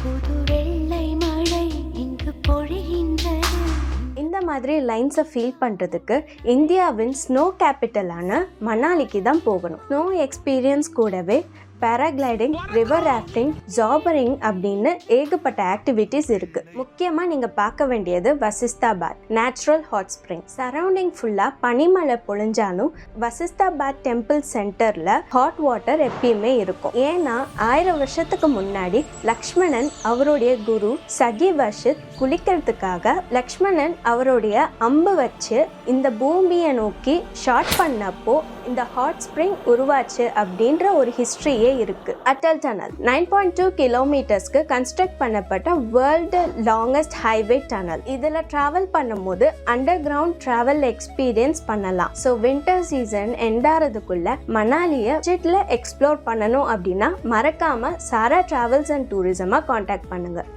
புது வெள்ளை மழை இங்கு பொழிகின்றது. இந்த மாதிரி லைன்ஸை ஃபீல் பண்ணுறதுக்கு இந்தியாவின் ஸ்னோ கேபிட்டலான மணாலிக்கு தான் போகணும். ஸ்னோ எக்ஸ்பீரியன்ஸ் கூடவே பேராகிளைடிங், ரிவர் ராஃப்டிங், ஜாபரிங் அப்படின்னு ஏகப்பட்ட ஆக்டிவிட்டீஸ் இருக்குது. முக்கியமாக நீங்கள் பார்க்க வேண்டியது வசிஷ்டாபாத் நேச்சுரல் ஹாட் ஸ்ப்ரிங். சரௌண்டிங் ஃபுல்லாக பனிமழை பொழிஞ்சாலும் வசிஷ்டாபாத் டெம்பிள் சென்டரில் ஹாட் வாட்டர் எப்பயுமே இருக்கும். ஏன்னா 1000 வருஷத்துக்கு முன்னாடி லக்ஷ்மணன் அவருடைய குரு சகிவர்ஷித் குளிக்கிறதுக்காக லக்ஷ்மணன் அவருடைய அம்பு வச்சு இந்த பூமியை நோக்கி ஷாட் பண்ணப்போ இந்த ஹாட் ஸ்ப்ரிங் உருவாச்சு அப்படின்ற ஒரு ஹிஸ்ட்ரியே இருக்கு. அட்டல் டனல் 9.2 கிலோமீட்டர்ஸ்க்கு கன்ஸ்ட்ரக்ட் பண்ணப்பட்ட வேர்ல்டு லாங்கஸ்ட் ஹைவே டனல். இதுல டிராவல் பண்ணும்போது அண்டர் கிரவுண்ட் டிராவல் எக்ஸ்பீரியன்ஸ் பண்ணலாம். ஸோ வின்டர் சீசன் எண்ட் ஆகிறதுக்குள்ள மணாலியை பட்ஜெட்ல எக்ஸ்ப்ளோர் பண்ணணும் அப்படின்னா மறக்காம சாரா டிராவல்ஸ் அண்ட் டூரிசமா கான்டாக்ட் பண்ணுங்க.